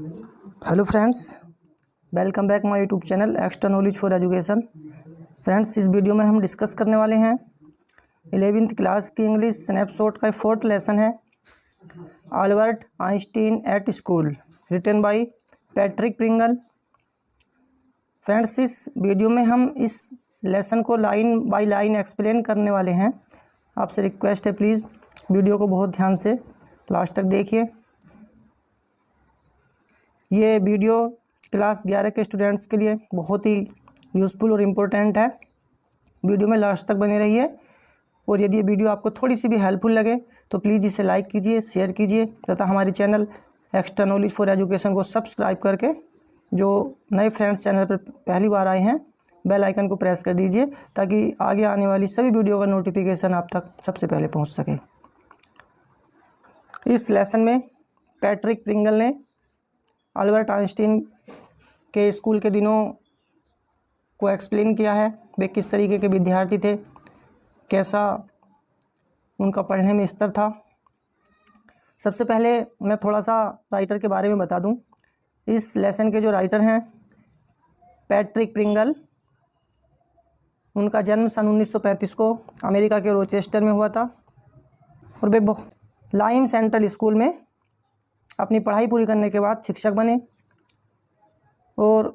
Hello friends, welcome back my YouTube channel extra knowledge for education. Friends, इस video में हम discuss करने वाले हैं 11th क्लास की इंग्लिश स्नैपशॉट का 4th लेसन है Albert Einstein at school, written by Patrick Pringle. Friends, इस वीडियो में हम इस लेसन को लाइन बाय लाइन एक्सप्लेन करने वाले हैं। आपसे रिक्वेस्ट है, प्लीज़ वीडियो को बहुत ध्यान से लास्ट तक देखिए। ये वीडियो क्लास 11 के स्टूडेंट्स के लिए बहुत ही यूज़फुल और इम्पोर्टेंट है। वीडियो में लास्ट तक बने रहिए और यदि ये वीडियो आपको थोड़ी सी भी हेल्पफुल लगे तो प्लीज़ इसे लाइक कीजिए, शेयर कीजिए तथा हमारे channel extra knowledge for education को सब्सक्राइब करके जो नए फ्रेंड्स चैनल पर पहली बार आए हैं बेल आइकन को प्रेस कर दीजिए ताकि आगे आने वाली सभी वीडियो का नोटिफिकेशन आप तक सबसे पहले पहुँच सके। इस लेसन में पैट्रिक प्रिंगल ने अल्बर्ट आइंस्टीन के स्कूल के दिनों को एक्सप्लेन किया है। वे किस तरीके के विद्यार्थी थे, कैसा उनका पढ़ने में स्तर था। सबसे पहले मैं थोड़ा सा राइटर के बारे में बता दूं। इस लेसन के जो राइटर हैं पैट्रिक प्रिंगल, उनका जन्म सन 1935 को अमेरिका के रोचेस्टर में हुआ था और वे लाइम सेंट्रल स्कूल में अपनी पढ़ाई पूरी करने के बाद शिक्षक बने और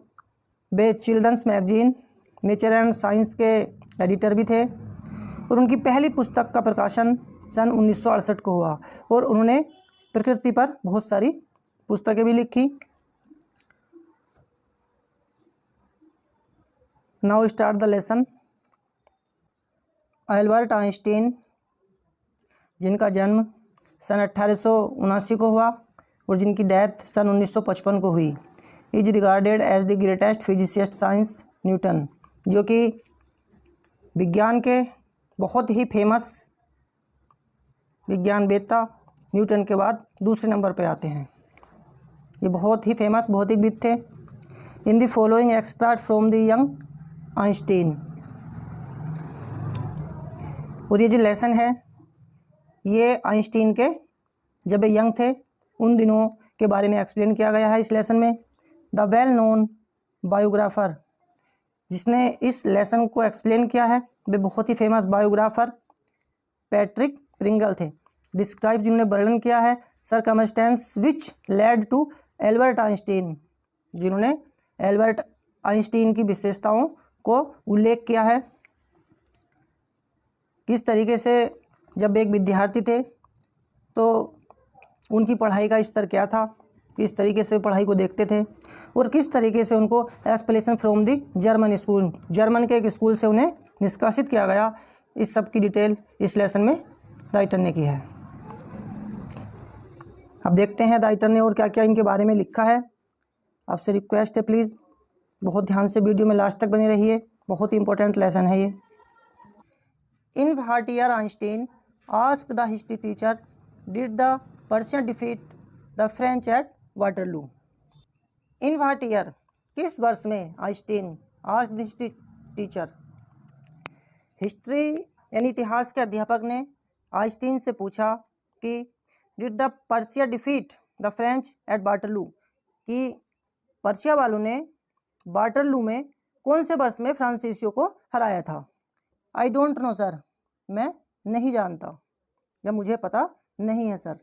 वे children's magazine nature and science के एडिटर भी थे और उनकी पहली पुस्तक का प्रकाशन सन 1968 को हुआ और उन्होंने प्रकृति पर बहुत सारी पुस्तकें भी लिखी। Now start the lesson. Albert Einstein, जिनका जन्म सन 1879 को हुआ और जिनकी डेथ सन 1955 को हुई, is regarded as the greatest physicist since Newton, जो कि विज्ञान के बहुत ही फेमस विज्ञानवेत्ता न्यूटन के बाद दूसरे नंबर पर आते हैं। ये बहुत ही फेमस भौतिकविद थे। In the following extract from the young Einstein, और ये जो लेसन है ये आइंस्टीन के जब वे यंग थे उन दिनों के बारे में एक्सप्लेन किया गया है इस लेसन में। द वेल नोन बायोग्राफर, जिसने इस लेसन को एक्सप्लेन किया है वे बहुत ही फेमस बायोग्राफर पैट्रिक प्रिंगल थे। डिस्क्राइब, जिन्होंने वर्णन किया है circumstance which led to Albert Einstein, जिन्होंने एल्बर्ट आइंस्टीन की विशेषताओं को उल्लेख किया है। किस तरीके से जब वे एक विद्यार्थी थे तो उनकी पढ़ाई का स्तर क्या था, किस तरीके से पढ़ाई को देखते थे और किस तरीके से उनको explanation from the German school, German के एक स्कूल से उन्हें निष्कासित किया गया, इस सब की डिटेल इस लेसन में राइटर ने की है। अब देखते हैं राइटर ने और क्या क्या इनके बारे में लिखा है। आपसे रिक्वेस्ट है, प्लीज़ बहुत ध्यान से वीडियो में लास्ट तक बने रहिए, बहुत ही इंपॉर्टेंट लेसन है ये। In what year Einstein asked the history teacher did the Persian defeat the French eight Waterloo. In what year, किस वर्ष में Einstein asked the history teacher, history यानी इतिहास के अध्यापक ने आइंस्टीन से पूछा कि did the Persia defeat the French eight Waterloo, कि पर्शिया वालों ने वाटरलू में कौन से वर्ष में फ्रांसीसियों को हराया था। आई डोंट नो सर, मैं नहीं जानता या मुझे पता नहीं है sir.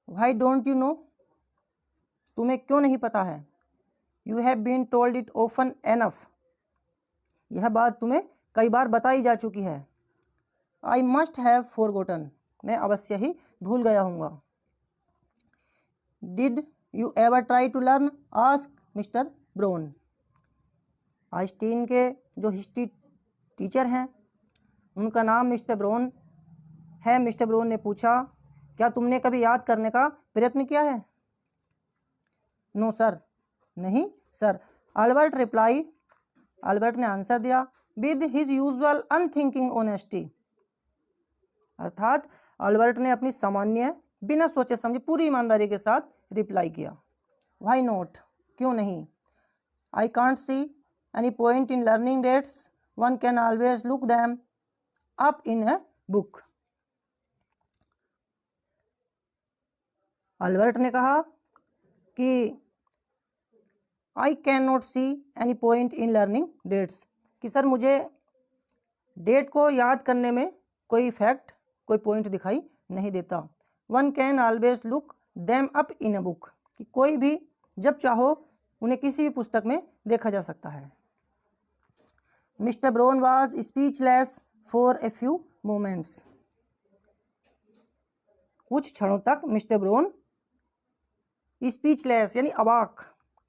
Why don't you know, तुम्हें क्यों नहीं पता है। You have been told it often enough, यह बात तुम्हें कई बार बताई जा चुकी है। आई मस्ट हैव फॉरगॉटन, मैं अवश्य ही भूल गया हूँगा। Did you ever try to learn, ask mister Brown, Einstein के जो हिस्ट्री टीचर हैं उनका नाम मिस्टर ब्राउन है। मिस्टर ब्राउन ने पूछा, क्या तुमने कभी याद करने का प्रयत्न किया है। नो सर, नहीं सर। अल्बर्ट रिप्लाई, अल्बर्ट ने आंसर दिया with his usual unthinking honesty, अर्थात अल्बर्ट ने अपनी सामान्य बिना सोचे समझे पूरी ईमानदारी के साथ रिप्लाई किया। व्हाई नॉट, क्यों नहीं। I can't see any point in learning dates, one can always look them up in a book. Albert ने कहा कि I can not see any point in learning dates, कि सर मुझे date को याद करने में कोई फैक्ट, कोई पॉइंट दिखाई नहीं देता। One can always look them up in a book, कि कोई भी जब चाहो उन्हें किसी भी पुस्तक में देखा जा सकता है। Mister brown was speechless for a few moments, कुछ क्षणों तक मिस्टर ब्राउन स्पीचलेस यानी अवाक,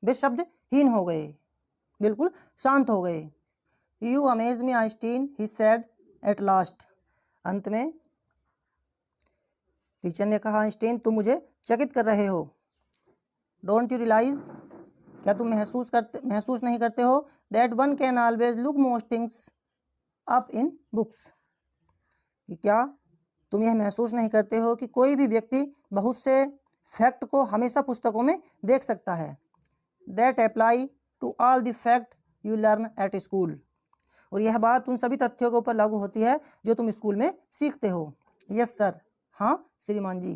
बेशब्दहीन हो गए, बिल्कुल शांत हो गए। You amaze me Einstein, he said at last, अंत में टीचर ने कहा, आइंस्टीन तुम मुझे चकित कर रहे हो। डोंट यू रियलाइज, क्या तुम महसूस नहीं करते हो, that one can always look most things up in books, कि क्या तुम यह महसूस नहीं करते हो कि कोई भी व्यक्ति बहुत से फैक्ट को हमेशा पुस्तकों में देख सकता है। That apply to all the fact you learn at school, और यह बात उन सभी तथ्यों के ऊपर लागू होती है जो तुम स्कूल में सीखते हो। यस सर, हाँ श्रीमान जी।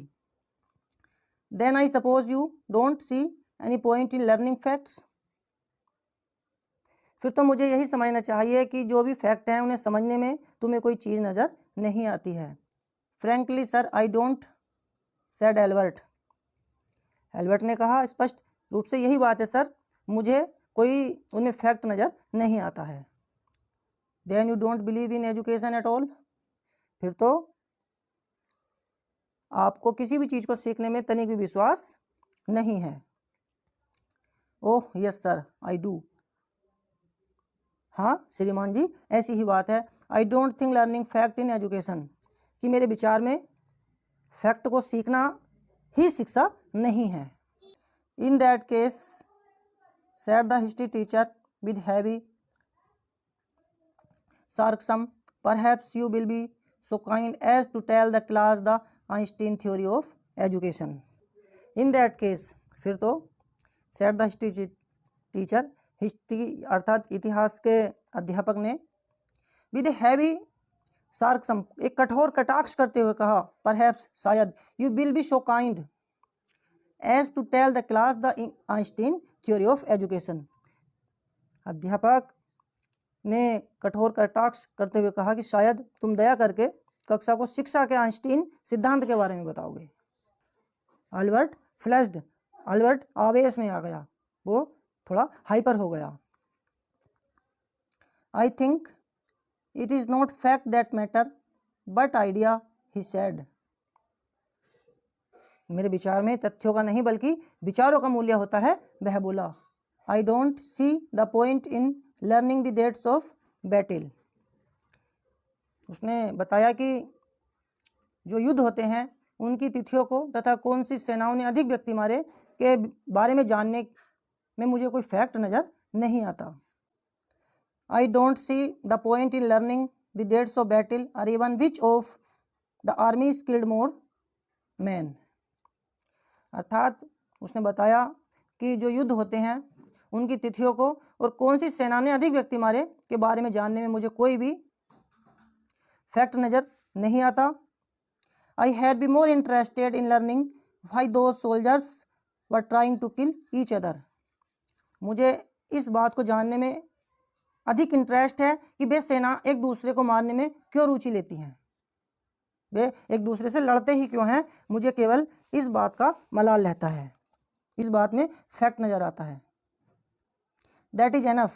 Then I suppose you don't see any point in learning facts, फिर तो मुझे यही समझना चाहिए कि जो भी फैक्ट हैं उन्हें समझने में तुम्हें कोई चीज़ नज़र नहीं आती है। Frankly sir I don't, said Albert, Albert ने कहा, स्पष्ट रूप से यही बात है सर, मुझे कोई उनमें फैक्ट नज़र नहीं आता है। Then you don't believe in education at all, फिर तो आपको किसी भी चीज़ को सीखने में तनिक भी विश्वास नहीं है। Oh yes sir I do, हाँ श्रीमान जी ऐसी ही बात है। I don't think learning fact in education, कि मेरे विचार में फैक्ट को सीखना ही शिक्षा नहीं है। In that case said the history teacher with heavy sarcasm, perhaps you will be so kind as to tell the class the Einstein theory of education. In that case, फिर तो said the history teacher, history अर्थात इतिहास के अध्यापक ने with heavy सार्कसम, एक कठोर कटाक्ष करते हुए कहा, परहैप्स शायद, you will be so kind as to tell the class the Einstein theory of education, अध्यापक ने कठोर कटाक्ष करते हुए कहा कि शायद तुम दया करके कक्षा को शिक्षा के आइंस्टीन सिद्धांत के बारे में बताओगे। अल्बर्ट फ्लैश्ड, अल्बर्ट आवेश में आ गया, वो थोड़ा हाइपर हो गया। I think it is not fact that matter but idea, he said, मेरे विचार में तथ्यों का नहीं बल्कि विचारों का मूल्य होता है, वह बोला। I don't see the point in learning the dates of battle, उसने बताया कि जो युद्ध होते हैं उनकी तिथियों को तथा कौन सी सेनाओं ने अधिक व्यक्ति मारे के बारे में जानने में मुझे कोई फैक्ट नज़र नहीं आता। I don't see the point in learning the dates of battle और even which of the army killed more man, अर्थात उसने बताया कि जो युद्ध होते हैं उनकी तिथियों को और कौन सी सेना ने अधिक व्यक्ति मारे के बारे में जानने में मुझे कोई भी फैक्ट नज़र नहीं आता। I had be more interested in learning why those soldiers were trying to kill each other, मुझे इस बात को जानने में अधिक इंटरेस्ट है कि वे सेना एक दूसरे को मारने में क्यों रुचि लेती हैं, वे एक दूसरे से लड़ते ही क्यों हैं, मुझे केवल इस बात का मलाल रहता है, इस बात में फैक्ट नज़र आता है। दैट इज एनफ,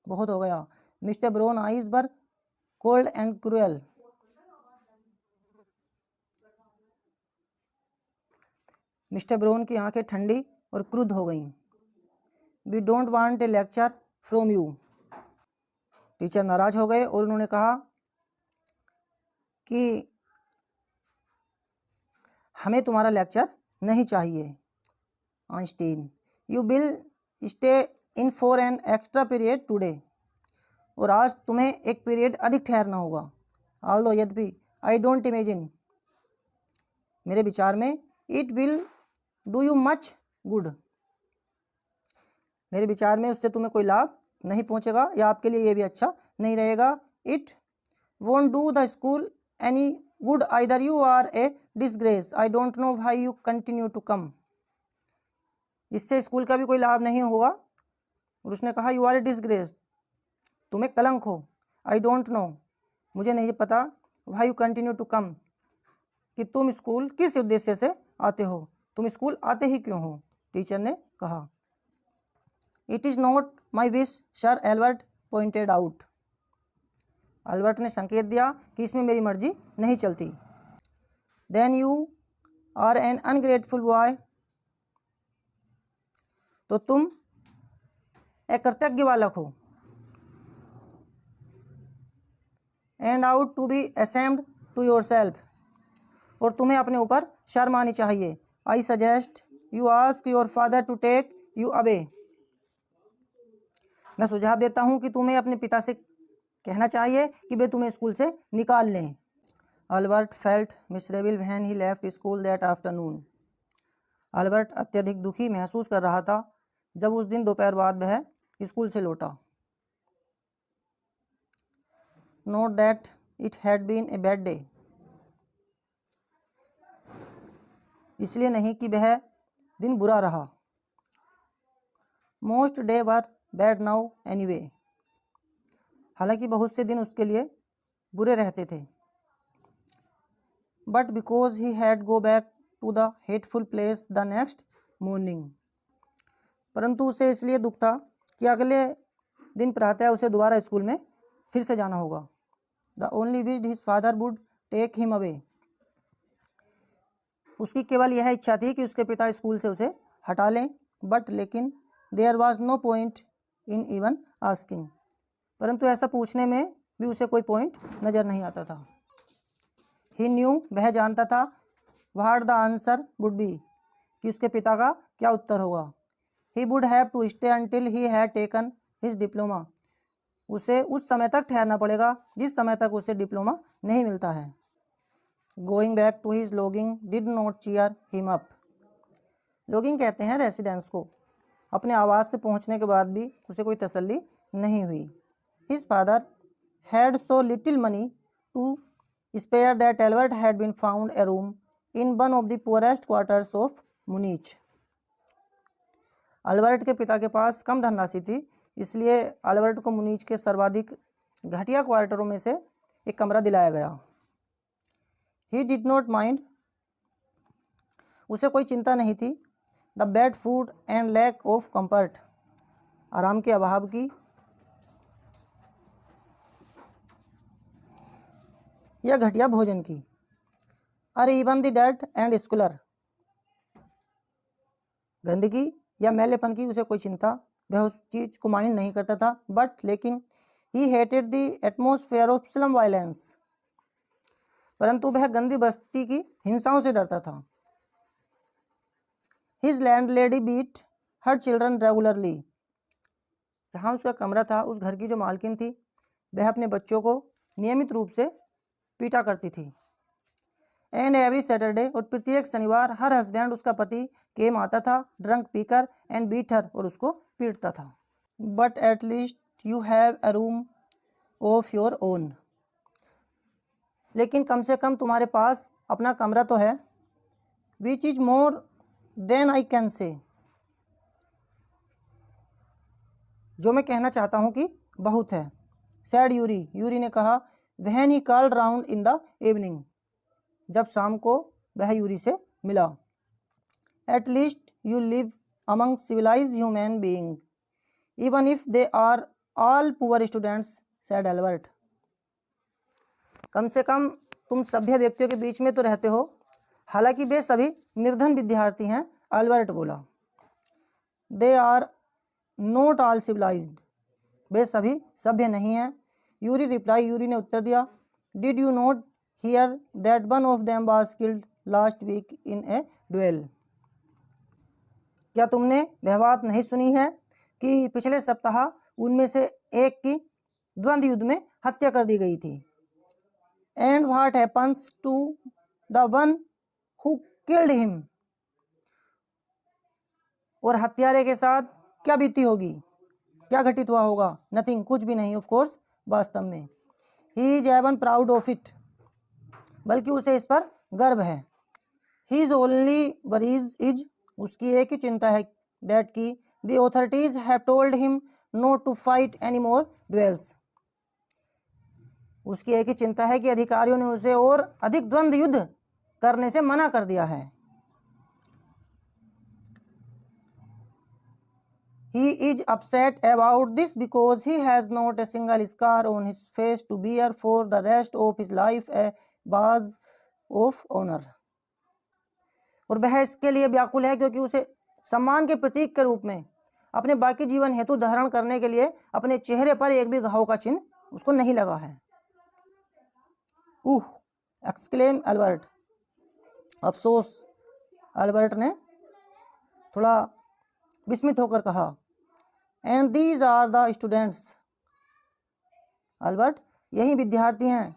बहुत हो गया। Mister Brown eyes were cold and cruel, mister Brown की आंखें ठंडी और क्रुद्ध हो गईं। We don't want a lecture from you, teacher नाराज हो गए और उन्होंने कहा कि हमें तुम्हारा लेक्चर नहीं चाहिए। Einstein, you will stay in for an extra period today, और आज तुम्हें एक पीरियड अधिक ठहरना होगा। ऑल्दो, यद्यपि, आई डोंट इमेजिन, मेरे विचार में, it will do you much good, मेरे विचार में उससे तुम्हें कोई लाभ नहीं पहुंचेगा या आपके लिए ये भी अच्छा नहीं रहेगा। It won't do the school any good either, you are a disgrace, I don't know why you continue to come. इससे स्कूल का भी कोई लाभ नहीं होगा। और उसने कहा यू आर ए डिसग्रेस, तुम्हें कलंक हो। आई डोंट नो, मुझे नहीं पता। Why you continue to come, कि तुम स्कूल किस उद्देश्य से आते हो, तुम स्कूल आते ही क्यों हो। टीचर ने कहा it is not my wish sir, Albert pointed out. Albert ने संकेत दिया कि इसमें मेरी मर्जी नहीं चलती। Then you are an ungrateful boy, तो तुम अकृतज्ञ बालक हो। And ought to be ashamed to yourself, और तुम्हें अपने ऊपर शर्म आनी चाहिए। I suggest you ask your father to take you away, मैं सुझाव देता हूँ कि तुम्हें अपने पिता से कहना चाहिए कि वे तुम्हें स्कूल से निकाल लें। Albert felt miserable when he left school that afternoon, Albert अत्यधिक दुखी महसूस कर रहा था जब उस दिन दोपहर बाद वह स्कूल से लौटा। Not that it had been a bad day, इसलिए नहीं कि वह दिन बुरा रहा। Most day were bad now anyway, हालांकि बहुत से दिन उसके लिए बुरे रहते थे। But because he had go back to the hateful place the next morning, परंतु उसे इसलिए दुख था कि अगले दिन प्रातः उसे दोबारा स्कूल में फिर से जाना होगा। The only wished his father would take him away, उसकी केवल यह इच्छा थी कि उसके पिता स्कूल से उसे हटा लें। बट लेकिन there was no point in even asking, परंतु ऐसा पूछने में भी उसे कोई पॉइंट नज़र नहीं आता था। ही न्यू, वह जानता था, what the answer would be, कि उसके पिता का क्या उत्तर होगा। He would have to stay until he had taken his diploma, उसे उस समय तक ठहरना पड़ेगा जिस समय तक उसे डिप्लोमा नहीं मिलता है। Going back to his lodging did not cheer him up, lodging कहते हैं रेसिडेंस को। अपने आवास से पहुंचने के बाद भी उसे कोई तसल्ली नहीं हुई। His father had so little money to spare that Albert had been found a room in one of the poorest quarters of Munich, Albert के पिता के पास कम धनराशि थी, इसलिए अल्बर्ट को मुनीच के सर्वाधिक घटिया क्वार्टरों में से एक कमरा दिलाया गया। ही डिड नॉट माइंड, उसे कोई चिंता नहीं थी। The bad food and lack of comfort, आराम के अभाव की या घटिया भोजन की। अरे even the dirt and squalor, गंदगी या मैलेपन की उसे कोई चिंता, वह उस चीज़ को माइंड नहीं करता था। बट लेकिन he hated the atmosphere of slum violence, परंतु वह गंदी बस्ती की हिंसाओं से डरता था। His landlady beat her children regularly, जहाँ उसका कमरा था उस घर की जो मालकिन थी वह अपने बच्चों को नियमित रूप से पीटा करती थी। एंड एवरी सैटरडे, और प्रत्येक शनिवार हर हस्बैंड उसका पति केम आता था ड्रंक पीकर एंड बीट हर, और उसको पीटता था। But at least you have a room of your own, लेकिन कम से कम तुम्हारे पास अपना कमरा तो है। Which is more than I can say, जो मैं कहना चाहता हूँ कि बहुत है। सैड यूरी, यूरी ने कहा। When he called round in the evening, जब शाम को वह यूरी से मिला। At least you live among civilize human being even if they are all poor students, said Albert, कम से कम तुम सभ्य व्यक्तियों के बीच में तो रहते हो, हालांकि वे सभी निर्धन विद्यार्थी हैं, अल्बर्ट बोला। They are not all civilized, वे सभी सभ्य नहीं हैं। यूरी रिप्लाई, यूरी ने उत्तर दिया। Did you not hear that one of them was killed last week in a duel, क्या तुमने वह बात नहीं सुनी है कि पिछले सप्ताह उनमें से एक की द्वंद्व युद्ध में हत्या कर दी गई थी। And what happens to the one who killed him, और हत्यारे के साथ क्या बीती होगी, क्या घटित हुआ होगा। नथिंग, कुछ भी नहीं। ऑफ कोर्स, वास्तव में। He is even proud of it, बल्कि उसे इस पर गर्व है। His only worries is, उसकी एक ही चिंता है, that की the authorities have told him not to fight any more duels. उसकी एक ही चिंता है कि अधिकारियों ने उसे और अधिक द्वंद्व युद्ध करने से मना कर दिया है। He is upset about this because he has not a single scar on his face to bear for the rest of his life a badge of honor. और वह इसके लिए व्याकुल है क्योंकि उसे सम्मान के प्रतीक के रूप में अपने बाकी जीवन हेतु धारण करने के लिए अपने चेहरे पर एक भी घाव का चिन्ह उसको नहीं लगा है। एक्सक्लेम अल्बर्ट, अफसोस, अल्बर्ट ने थोड़ा विस्मित होकर कहा। And these are the students, Albert यही विद्यार्थी हैं।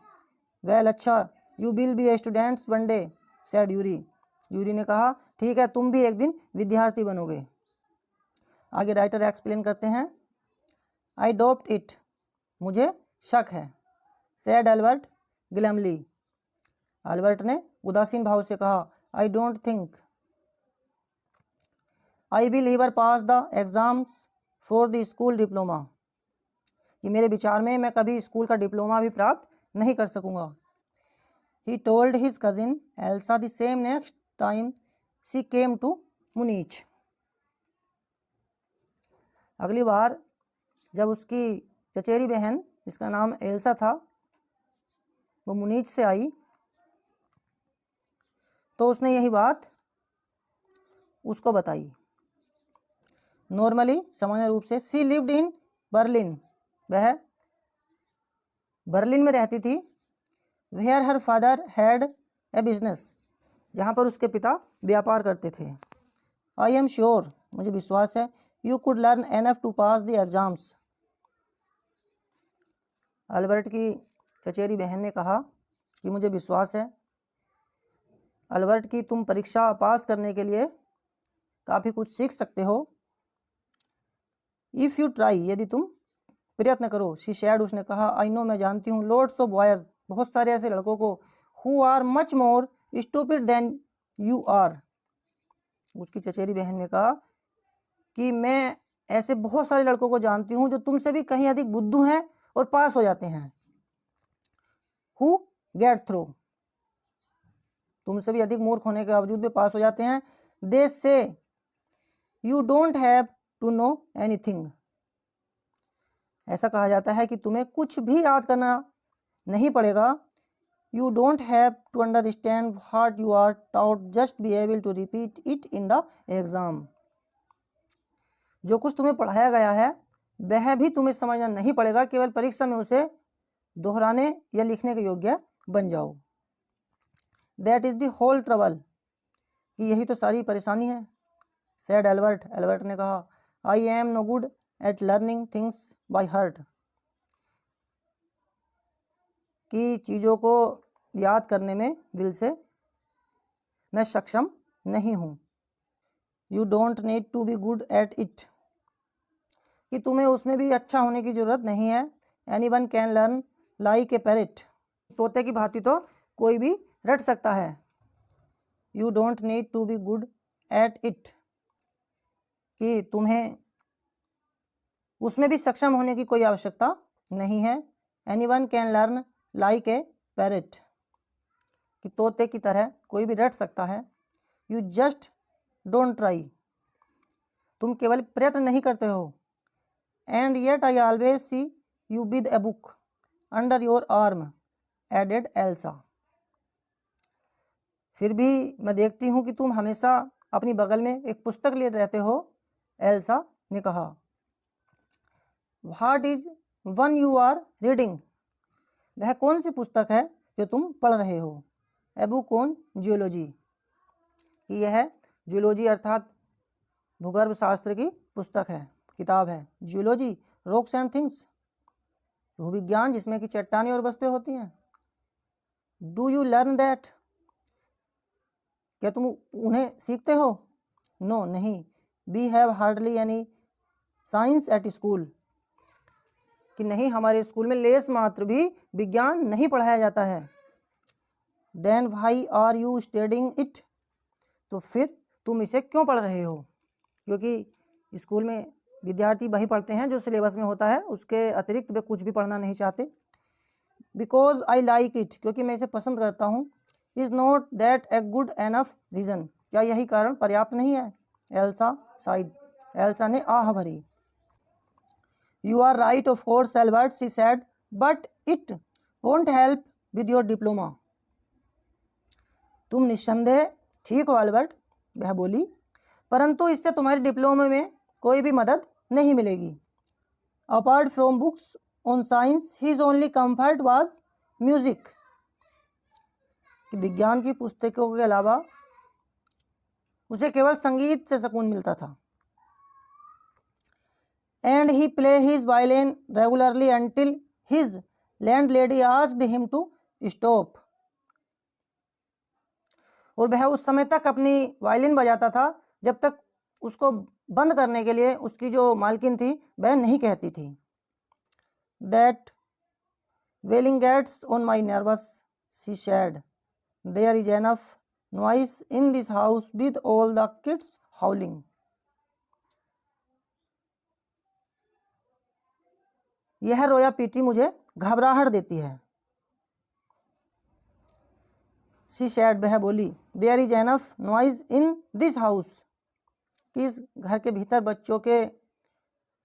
वेल अच्छा, you will be a students one day, said Yuri, Yuri ने कहा ठीक है तुम भी एक दिन विद्यार्थी बनोगे। आगे राइटर एक्सप्लेन करते हैं। आई डोप्ट इट, मुझे शक है, सेड अल्बर्ट ग्लैमली, अल्बर्ट ने उदासीन भाव से कहा। I don't think I will ever pass the exams for the school diploma, कि मेरे विचार में मैं कभी स्कूल का डिप्लोमा भी प्राप्त नहीं कर सकूंगा। He told his cousin Elsa the same next time she came to Munich, अगली बार जब उसकी चचेरी बहन जिसका नाम एल्सा था वो मुनीच से आई तो उसने यही बात उसको बताई। नॉर्मली, सामान्य रूप से, सी लिव्ड इन बर्लिन, वह बर्लिन में रहती थी। Where her father had a business, जहाँ पर उसके पिता व्यापार करते थे। आई एम श्योर, मुझे विश्वास है, you could learn enough to pass the exams, Albert की चचेरी बहन ने कहा कि मुझे विश्वास है अल्बर्ट की तुम परीक्षा पास करने के लिए काफ़ी कुछ सीख सकते हो। इफ़ यू ट्राई, यदि तुम प्रयत्न करो। शी शेड, उसने कहा। आई नो, मैं जानती हूँ। लॉट्स ऑफ बॉयज, बहुत सारे ऐसे लड़कों को, who are much more stupid than you are, उसकी चचेरी बहन ने कहा कि मैं ऐसे बहुत सारे लड़कों को जानती हूँ जो तुमसे भी कहीं अधिक बुद्धू हैं और पास हो जाते हैं। हु गेट थ्रू, तुमसे भी अधिक मूर्ख होने के बावजूद भी पास हो जाते हैं। They say you don't have to know anything, ऐसा कहा जाता है कि तुम्हें कुछ भी याद करना नहीं पड़ेगा। You don't have to understand what you are taught, just be able to repeat it in the exam, जो कुछ तुम्हें पढ़ाया गया है वह भी तुम्हें समझना नहीं पड़ेगा, केवल परीक्षा में उसे दोहराने या लिखने के योग्य बन जाओ। That is the whole trouble, कि यही तो सारी परेशानी है। सैड एल्बर्ट, एल्बर्ट ने कहा। I am no good at learning things by heart, कि चीज़ों को याद करने में दिल से मैं सक्षम नहीं हूँ। You don't need to be good at it, कि तुम्हें उसमें भी अच्छा होने की ज़रूरत नहीं है। Anyone can learn like a parrot, तोते की भांति तो कोई भी रट सकता है। You don't need to be good at it, कि तुम्हें उसमें भी सक्षम होने की कोई आवश्यकता नहीं है। Anyone can learn like a parrot, कि तोते की तरह कोई भी रट सकता है। यू जस्ट डोंट ट्राई, तुम केवल प्रयत्न नहीं करते हो। And yet I always see you with a book under your arm, added Elsa, फिर भी मैं देखती हूँ कि तुम हमेशा अपनी बगल में एक पुस्तक लिए रहते हो, एल्सा ने कहा। What is one you are reading, वह कौन सी पुस्तक है जो तुम पढ़ रहे हो। ए बुक ऑन जियोलॉजी, कि यह जियोलॉजी अर्थात भूगर्भ शास्त्र की पुस्तक है, किताब है। जियोलॉजी, रॉक्स एंड थिंग्स, भूविज्ञान जिसमें कि चट्टानें और वस्तुएं होती हैं। डू यू लर्न दैट, क्या तुम उन्हें सीखते हो। नो, नहीं। We have hardly any science at school, कि नहीं हमारे स्कूल में लेस मात्र भी विज्ञान नहीं पढ़ाया जाता है। Then why are you studying it, तो फिर तुम इसे क्यों पढ़ रहे हो? क्योंकि स्कूल में विद्यार्थी वही पढ़ते हैं जो सिलेबस में होता है, उसके अतिरिक्त वे कुछ भी पढ़ना नहीं चाहते। बिकॉज आई लाइक इट, क्योंकि मैं इसे पसंद करता हूँ। Is not that a good enough reason, क्या यही कारण पर्याप्त नहीं है? एल्सा साइड, एल्सा ने आह भरी। You are right of course Albert, she said, but it won't help with your diploma. तुम निस्संदेह ठीक हो एल्बर्ट, वह बोली, परंतु इससे तुम्हारे डिप्लोमे में कोई भी मदद नहीं मिलेगी। Apart from books on science his only comfort was music, कि विज्ञान की पुस्तकों के अलावा उसे केवल संगीत से सुकून मिलता था। And he play his violin regularly until his landlady asked him to stop, और वह उस समय तक अपनी वायलिन बजाता था जब तक उसको बंद करने के लिए उसकी जो मालकिन थी वह नहीं कहती थी। That wailing gets on my nerves, she said, there is enough noise in this house with all the kids howling. यह रोया पीटी मुझे घबराहट देती है। सी शेड, वह बोली, there is enough noise in this house, कि इस घर के भीतर बच्चों के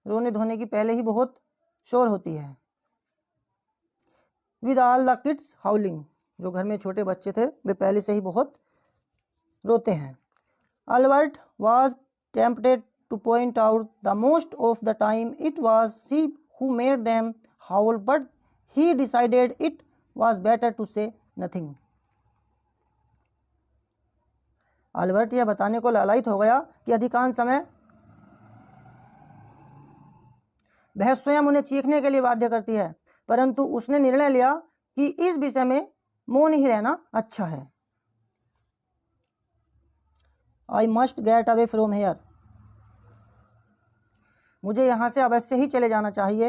रोने धोने की पहले ही बहुत शोर होती है। विद ऑल द किड्स हाउलिंग, जो घर में छोटे बच्चे थे वे पहले से ही बहुत रोते हैं। Albert was tempted to point out the most of the time it was she who made them howl, but he decided it was better to say nothing. Albert यह बताने को लालायित हो गया कि अधिकांश समय वह स्वयं उन्हें चीखने के लिए बाध्य करती है, परंतु उसने निर्णय लिया कि इस विषय में मौन ही रहना अच्छा है। I must get away from here, मुझे यहाँ से अवश्य ही चले जाना चाहिए।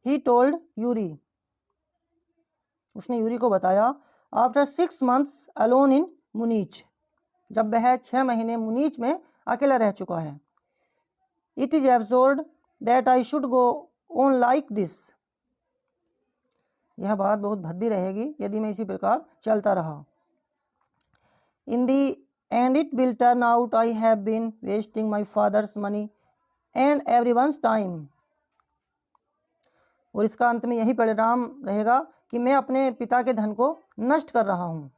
ही टोल्ड यूरी, उसने यूरी को बताया। आफ्टर 6 months अलोन इन मुनीच, जब वह 6 महीने मुनीच में अकेला रह चुका है। It is absurd that I should go on like this, यह बात बहुत भद्दी रहेगी यदि मैं इसी प्रकार चलता रहा। In the end it will turn out I have been wasting my father's money and everyone's time, और इसका अंत में यही परिणाम रहेगा कि मैं अपने पिता के धन को नष्ट कर रहा हूँ।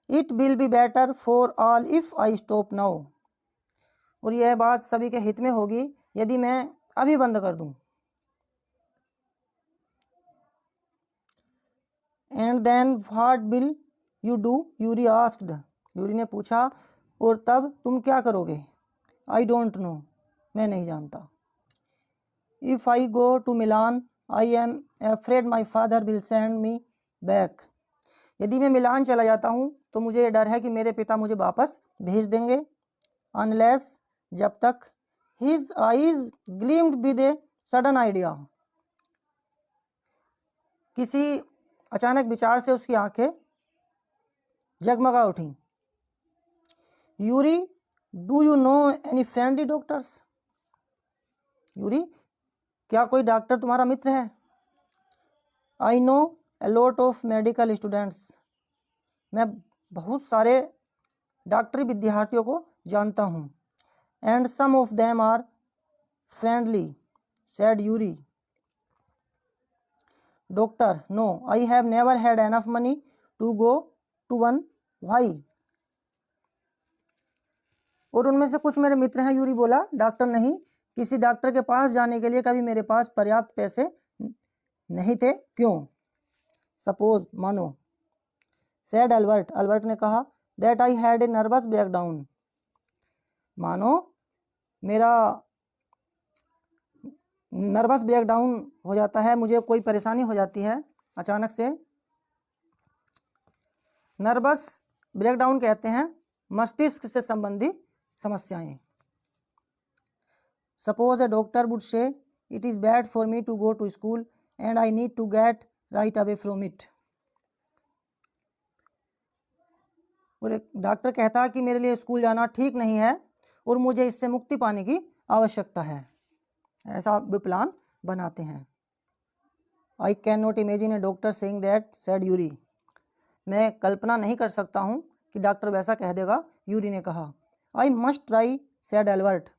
It will be better for all if I stop now, और यह बात सभी के हित में होगी यदि मैं अभी बंद कर दूं। And then what will you do, Yuri asked, Yuri ने पूछा, और तब तुम क्या करोगे? आई डोंट नो, मैं नहीं जानता। If I go to Milan I am afraid my father will send me back, यदि मैं मिलान चला जाता हूँ तो मुझे ये डर है कि मेरे पिता मुझे वापस भेज देंगे। अनलेस, जब तक his eyes gleamed with a sudden idea, किसी अचानक विचार से उसकी आंखें जगमगा उठी। Yuri, do you know any friendly doctors, Yuri, क्या कोई डॉक्टर तुम्हारा मित्र है? I know a lot of medical students, मैं बहुत सारे डॉक्टरी विद्यार्थियों को जानता हूँ। And some of them are friendly, said Yuri. Doctor, no, I have never had enough money to go to one, why? और उनमें से कुछ मेरे मित्र हैं, यूरी बोला, डॉक्टर नहीं, किसी डॉक्टर के पास जाने के लिए कभी मेरे पास पर्याप्त पैसे नहीं थे, क्यों? सपोज, मानो, सेड अल्बर्ट, अल्बर्ट ने कहा, that I had a nervous breakdown, मानो मेरा नर्वस ब्रेकडाउन हो जाता है, मुझे कोई परेशानी हो जाती है अचानक से। नर्वस ब्रेकडाउन कहते हैं मस्तिष्क से संबंधी समस्याएं। Suppose a doctor would say, it is bad for me to go to school and I need to get right away from it. और एक डॉक्टर कहता कि मेरे लिए स्कूल जाना ठीक नहीं है और मुझे इससे मुक्ति पाने की आवश्यकता है। ऐसा भी प्लान बनाते हैं। आई can not imagine A doctor saying that, said Yuri. मैं कल्पना नहीं कर सकता हूँ कि डॉक्टर वैसा कह देगा, यूरी ने कहा। I must try, said Albert.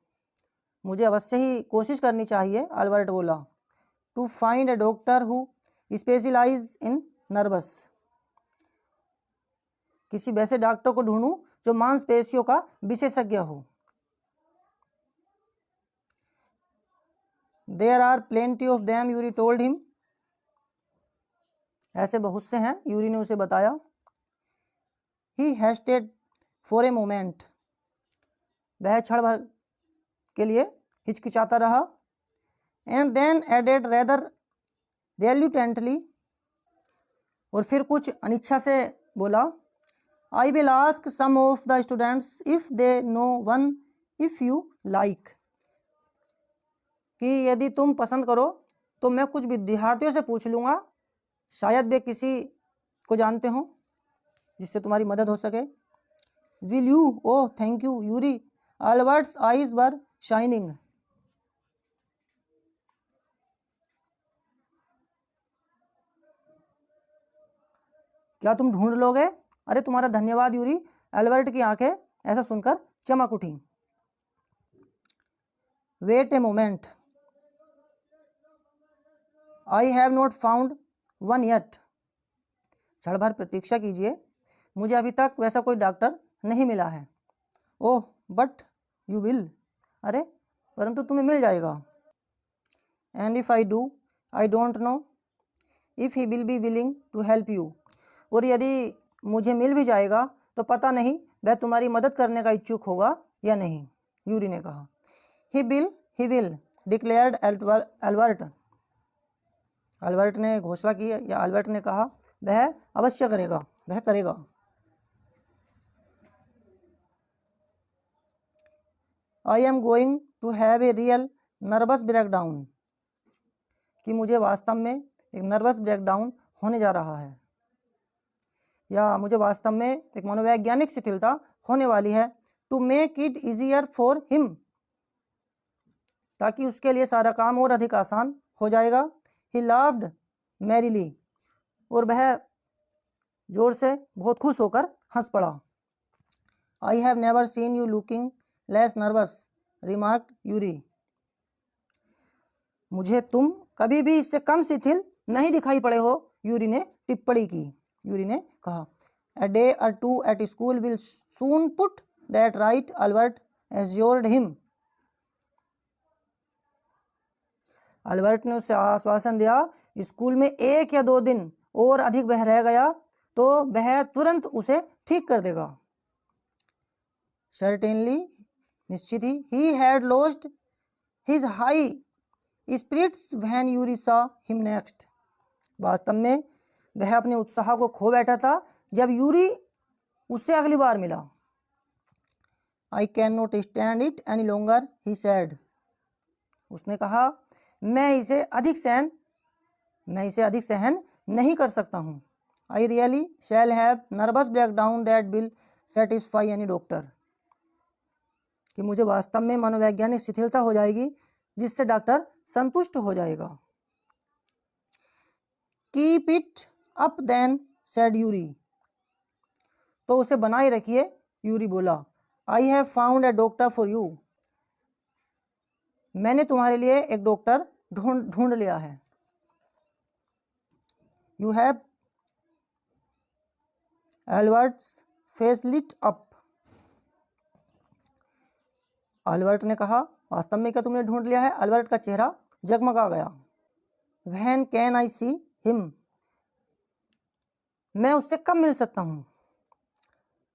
मुझे अवश्य ही कोशिश करनी चाहिए, एल्बर्ट बोला। To find a doctor who specialize in nerves. किसी वैसे डॉक्टर को ढूंढूं जो मांसपेशियों का विशेषज्ञ हो। There are plenty of them, Yuri told him. ऐसे बहुत से हैं, यूरी ने उसे बताया। He hesitated for a moment. वह क्षण भर के लिए हिचकिचाता रहा। And then added rather reluctantly. और फिर कुछ अनिच्छा से बोला, I will ask some of the students if they know one, if you like. कि यदि तुम पसंद करो तो मैं कुछ विद्यार्थियों से पूछ लूँगा, शायद वे किसी को जानते हो जिससे तुम्हारी मदद हो सके। Will you? Oh thank you Yuri. Albert's eyes were shining. क्या तुम ढूंढ लोगे? अरे तुम्हारा धन्यवाद यूरी। एल्बर्ट की आंखें ऐसा सुनकर चमक उठी। Wait a moment, I have not found one yet. क्षण भर प्रतीक्षा कीजिए, मुझे अभी तक वैसा कोई डॉक्टर नहीं मिला है। Oh but you will. अरे परंतु तुम्हें मिल जाएगा। And if I do, I don't know if he will be willing to help you. और यदि मुझे मिल भी जाएगा तो पता नहीं वह तुम्हारी मदद करने का इच्छुक होगा या नहीं, यूरी ने कहा। He will declared Albert. Albert ने घोषणा की, या एल्बर्ट ने कहा, वह अवश्य करेगा, वह करेगा। I am going to have a real nervous breakdown. कि मुझे वास्तव में एक नर्वस ब्रेकडाउन होने जा रहा है, या मुझे वास्तव में एक मनोवैज्ञानिक शिथिलता होने वाली है। To make it easier for him. ताकि उसके लिए सारा काम और अधिक आसान हो जाएगा। ही लाफ्ड मैरीली। और वह जोर से बहुत खुश होकर हंस पड़ा। आई have never seen you looking less nervous, remarked Yuri. मुझे तुम कभी भी इससे कम शिथिल नहीं दिखाई पड़े हो, यूरी ने टिप्पणी की। यूरी ने कहा, a day or two at school will soon put that right, Albert assured him. Albert ने उसे आश्वासन दिया, स्कूल में 1 या 2 दिन और अधिक वह रह गया तो वह तुरंत उसे ठीक कर देगा। सर्टेनली, निश्चित he had lost his high spirits when Yuri saw him next. वास्तव में वह अपने उत्साह को खो बैठा था जब यूरी उससे अगली बार मिला। आई can not stand it any longer, he said. उसने कहा, मैं इसे अधिक सहन नहीं कर सकता हूँ। I really shall have nervous breakdown that will satisfy any doctor. कि मुझे वास्तव में मनोवैज्ञानिक शिथिलता हो जाएगी जिससे डॉक्टर संतुष्ट हो जाएगा। Keep it up then, said Yuri. तो उसे बनाए रखिए, यूरी बोला। I have found a doctor for you. मैंने तुम्हारे लिए एक डॉक्टर ढूंढ लिया है। You have Albert's face lit up. Albert ने कहा, वास्तव में क्या तुमने ढूंढ लिया है? एल्बर्ट का चेहरा जगमगा गया। When can I see him. मैं उससे कब मिल सकता हूँ?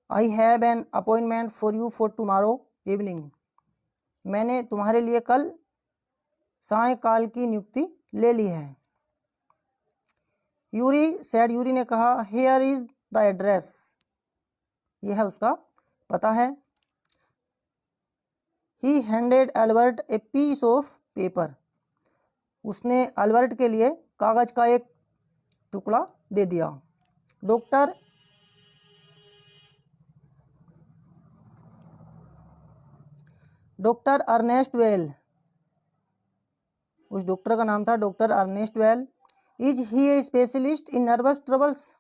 I have an appointment for you for tomorrow evening. मैंने तुम्हारे लिए कल सायंकाल की नियुक्ति ले ली है। यूरी ने कहा, हेयर इज द एड्रेस। यह है उसका पता है। He handed Albert a piece of paper. उसने एल्बर्ट के लिए कागज का एक टुकड़ा दे दिया। डॉक्टर डॉक्टर अर्नेस्ट वेल, उस डॉक्टर का नाम था doctor Ernest Weil. Is he a specialist in nervous troubles,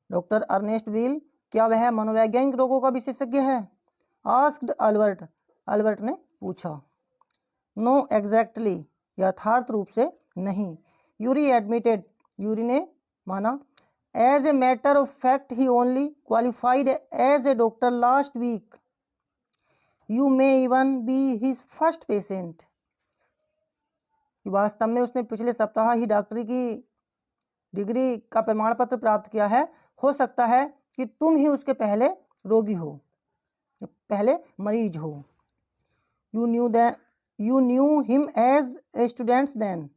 doctor Ernest Weil क्या वह मनोवैज्ञानिक रोगों का विशेषज्ञ है? आस्क्ड अल्बर्ट, अल्बर्ट ने पूछा। नो एग्जैक्टली, यथार्थ रूप से नहीं। यूरी एडमिटेड, यूरी ने माना। As a matter of fact he only qualified as a doctor last week, you may even be his first patient, कि वास्तव में उसने पिछले सप्ताह ही डॉक्टरी की डिग्री का प्रमाण पत्र प्राप्त किया है। हो सकता है कि तुम ही उसके पहले रोगी हो, पहले मरीज हो। You knew him as a students then,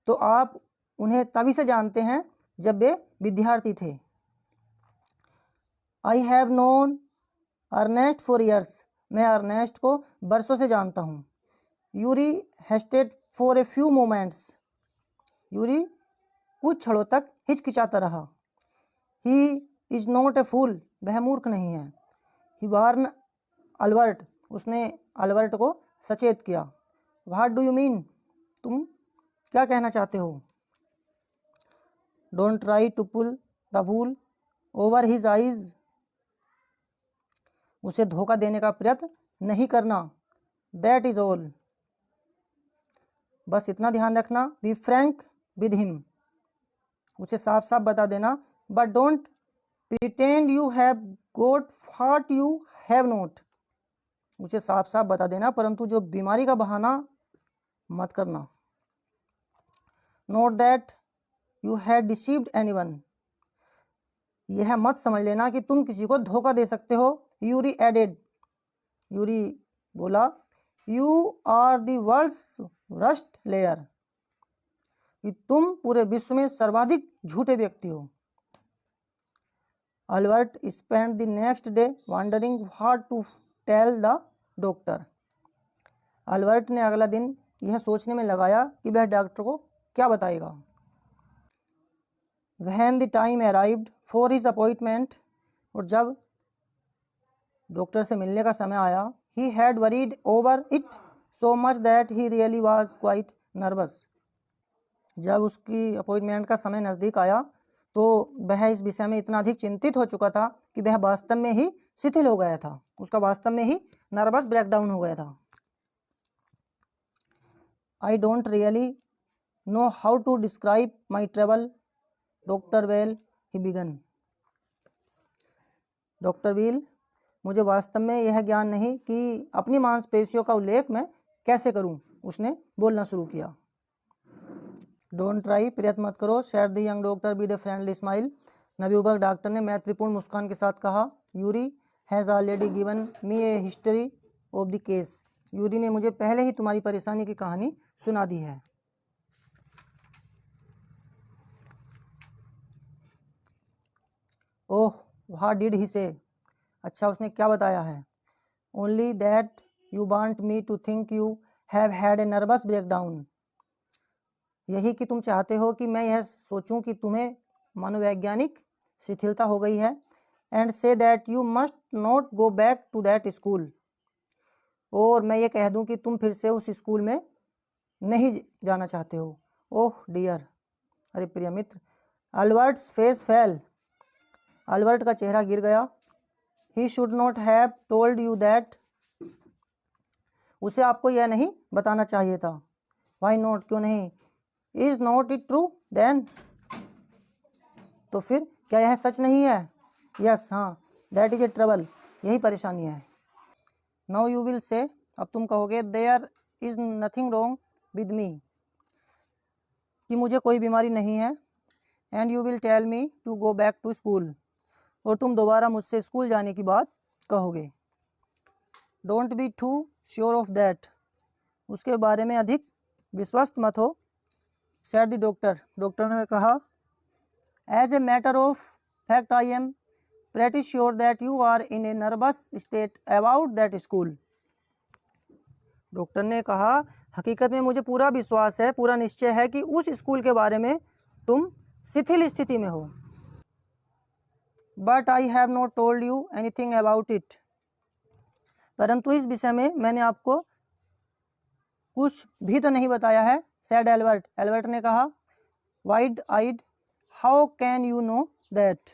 तो आप उन्हें तभी से जानते हैं जब वे विद्यार्थी थे। I have known Ernest for years, मैं अर्नेस्ट को बरसों से जानता हूँ। Yuri hesitated for a few moments, Yuri कुछ क्षणों तक हिचकिचाता रहा। ही इज नॉट ए फूल, वह मूर्ख नहीं है। ही वार्न अल्बर्ट, उसने अल्बर्ट को सचेत किया। व्हाट डू यू मीन, तुम क्या कहना चाहते हो? Don't try to pull the wool over his eyes, उसे धोखा देने का प्रयत्न नहीं करना। दैट इज ऑल, बस इतना ध्यान रखना। बी फ्रैंक विद हिम, उसे साफ साफ बता देना। But don't pretend you have got what you have not, उसे साफ साफ बता देना, परंतु जो बीमारी का बहाना मत करना। Note that you have deceived anyone, यह मत समझ लेना कि तुम किसी को धोखा दे सकते हो। यूरी एडेड, यूरी बोला। You are the world's worst liar, कि तुम पूरे विश्व में सर्वाधिक झूठे व्यक्ति हो। Albert spend the next day wondering what to tell the doctor, Albert ने अगला दिन यह सोचने में लगाया कि वह डॉक्टर को क्या बताएगा। When the time arrived for his appointment, और जब डॉक्टर से मिलने का समय आया, he had worried over it so much that he really was quite nervous, जब उसकी अपॉइंटमेंट का समय नज़दीक आया तो वह इस विषय में इतना अधिक चिंतित हो चुका था कि वह वास्तव में ही शिथिल हो गया था, उसका वास्तव में ही नर्वस ब्रेकडाउन हो गया था। I don't really know how to describe my trouble, doctor well he began, doctor well मुझे वास्तव में यह ज्ञान नहीं कि अपनी मांसपेशियों का उल्लेख मैं कैसे करूं, उसने बोलना शुरू किया। डोंट ट्राई, प्रयत्न मत करो। Said the young doctor with a friendly smile, नवयुवक डॉक्टर ने मैत्रीपूर्ण मुस्कान के साथ कहा। Yuri has already given me A history of the case, Yuri ने मुझे पहले ही तुम्हारी परेशानी की कहानी सुना दी है। ओह व्हाट डिड ही से, अच्छा उसने क्या बताया है। Only that you want me to think you have had a nervous breakdown, यही कि तुम चाहते हो कि मैं यह सोचूं कि तुम्हें मनोवैज्ञानिक शिथिलता हो गई है। And say that you must not go back to that school, और मैं ये कह दूं कि तुम फिर से उस स्कूल में नहीं जाना चाहते हो। ओह डियर, अरे प्रिय मित्र। अल्बर्ट्स फेस फेल, अल्बर्ट का चेहरा गिर गया। He should not have told you that, उसे आपको यह नहीं बताना चाहिए था। वाई नॉट, क्यों नहीं। Is not it true then, तो फिर क्या यह सच नहीं है। यस हाँ, दैट इज ए ट्रबल, यही परेशानी है। नाउ यू विल से, अब तुम कहोगे there is nothing wrong with me, कि मुझे कोई बीमारी नहीं है। And you will tell me to go back to school, और तुम दोबारा मुझसे स्कूल जाने की बात कहोगे। Don't be too sure of that, उसके बारे में अधिक विश्वस्त मत हो। सेड द डॉक्टर, डॉक्टर ने कहा। As a matter of fact I am pretty sure that you are in a nervous state about that school, doctor ने कहा हकीकत में मुझे पूरा विश्वास है, पूरा निश्चय है कि उस स्कूल के बारे में तुम शिथिल स्थिति में हो। But I have not told you anything about it, परंतु इस विषय में मैंने आपको कुछ भी तो नहीं बताया है। सैड एल्बर्ट, एल्बर्ट ने कहा। Wide eyed, how can you know that?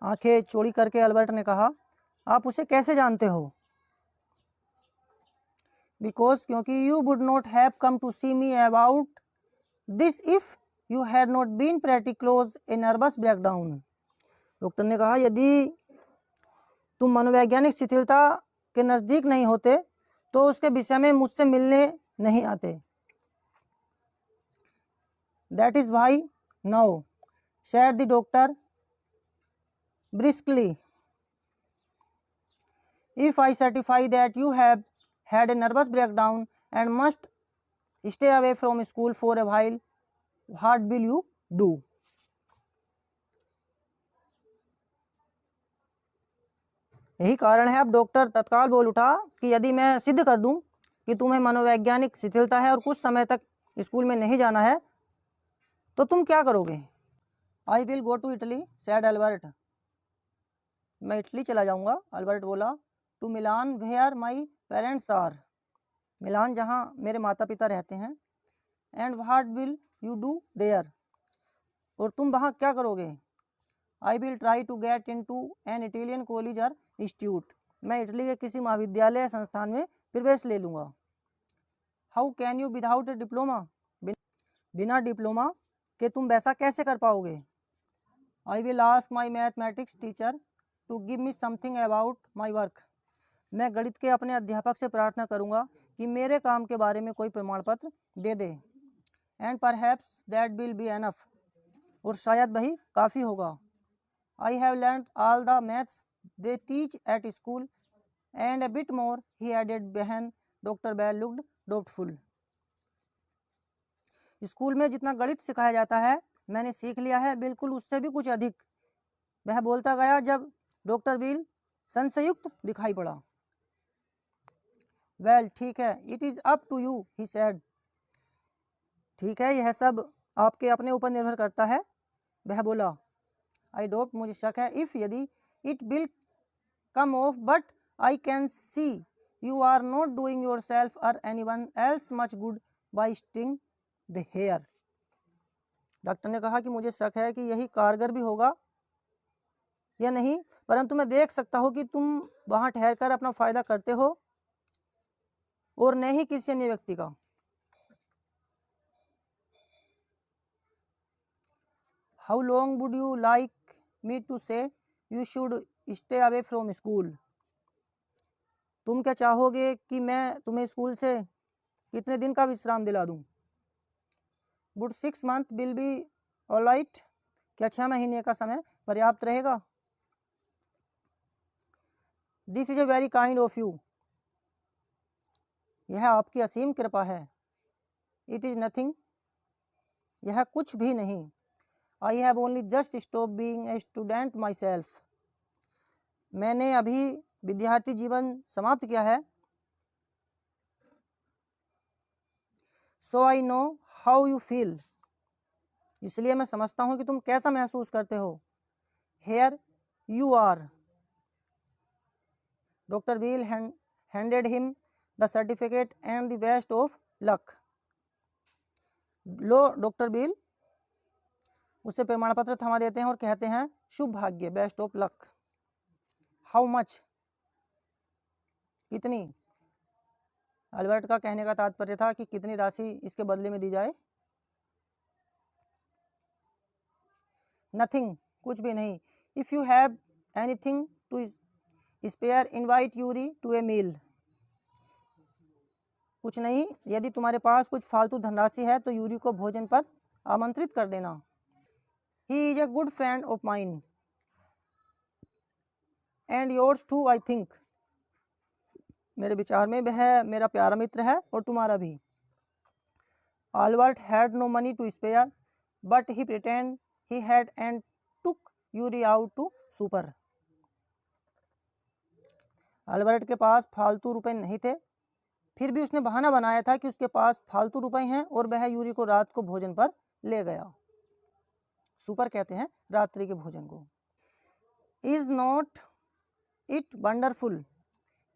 आंखें चौड़ी करके एल्बर्ट ने कहा, आप उसे कैसे जानते हो? बिकॉज, क्योंकि you would not have come to see me about this if you had not been pretty close a nervous breakdown. Doctor ने कहा, यदि तुम मनोवैज्ञानिक शिथिलता के नज़दीक नहीं होते तो उसके विषय में मुझसे मिलने नहीं आते। That is why now, said the doctor briskly, if I certify that you have had a nervous breakdown and must stay away from school for a while, what will you do? यही कारण है अब doctor तत्काल बोल उठा कि यदि मैं सिद्ध कर दूं कि तुम्हें मनोवैज्ञानिक शिथिलता है और कुछ समय तक स्कूल में नहीं जाना है तो तुम क्या करोगे? I will go to Italy, said Albert. मैं इटली चला जाऊंगा, अल्बर्ट बोला। To Milan where my parents are, Milan जहाँ मेरे माता पिता रहते हैं। And what will you do there, और तुम वहाँ क्या करोगे? I will try to get in to an Italian college और इंस्टीट्यूट, मैं इटली के किसी महाविद्यालय या संस्थान में प्रवेश ले लूँगा। How can you without a diploma, बिना डिप्लोमा के तुम वैसा कैसे कर पाओगे? I will ask my mathematics teacher to give me something about my work, मैं गणित के अपने अध्यापक से प्रार्थना करूंगा कि मेरे काम के बारे में कोई प्रमाण पत्र दे दे। And perhaps that will be enough, और शायद वही काफ़ी होगा। I have learn all the maths they teach at school and a bit more, he added बहन। Doctor Bell looked doubtful. School में जितना गणित सिखाया जाता है मैंने सीख लिया है, बिल्कुल उससे भी कुछ अधिक, वह बोलता गया जब डॉक्टर बिल संशयुक्त दिखाई पड़ा। वेल, ठीक है, it is up to you, he said. ठीक है, यह सब आपके अपने ऊपर निर्भर करता है, वह बोला। आई डोंट, मुझे शक है। इफ़, यदि, it will come off, but I can see you are not doing yourself or anyone else much good by sting the here. Doctor ने कहा कि मुझे शक है कि यही कारगर भी होगा या नहीं, परंतु मैं देख सकता हूँ कि तुम वहाँ ठहरकर अपना फ़ायदा करते हो और न ही किसी अन्य व्यक्ति का। How long would you like me to say you should stay away from school, तुम क्या चाहोगे कि मैं तुम्हें स्कूल से कितने दिन का विश्राम दिला दूं? Would 6 month will be alright, क्या 6 महीने का समय पर्याप्त रहेगा? This is a very kind of you, यह आपकी असीम कृपा है। इट इज़ नथिंग, यह कुछ भी नहीं। I have only just stop being a student myself, मैंने अभी विद्यार्थी जीवन समाप्त किया है। So I know how you feel, इसलिए मैं समझता हूँ कि तुम कैसा महसूस करते हो। Here you are, doctor Wheel handed him the certificate and the best of luck, लो, डॉक्टर बिल उसे प्रमाण पत्र थमा देते हैं और कहते हैं शुभ भाग्य, best of luck. How much, कितनी? अल्बर्ट का कहने का तात्पर्य था कि कितनी राशि इसके बदले में दी जाए। नथिंग, कुछ भी नहीं। If you have anything to spare invite Yuri to a meal, कुछ नहीं, यदि तुम्हारे पास कुछ फालतू धनराशि है तो यूरी को भोजन पर आमंत्रित कर देना। He is a good friend of mine and yours too, I think, मेरे विचार में वह मेरा प्यारा मित्र है और तुम्हारा भी। Albert had no money to spare but he pretend he had and took Yuri out to supper, Albert के पास फालतू रुपए नहीं थे, फिर भी उसने बहाना बनाया था कि उसके पास फालतू रुपए हैं और वह यूरी को रात को भोजन पर ले गया। सुपर कहते हैं रात्रि के भोजन को। इज नॉट इट वंडरफुल,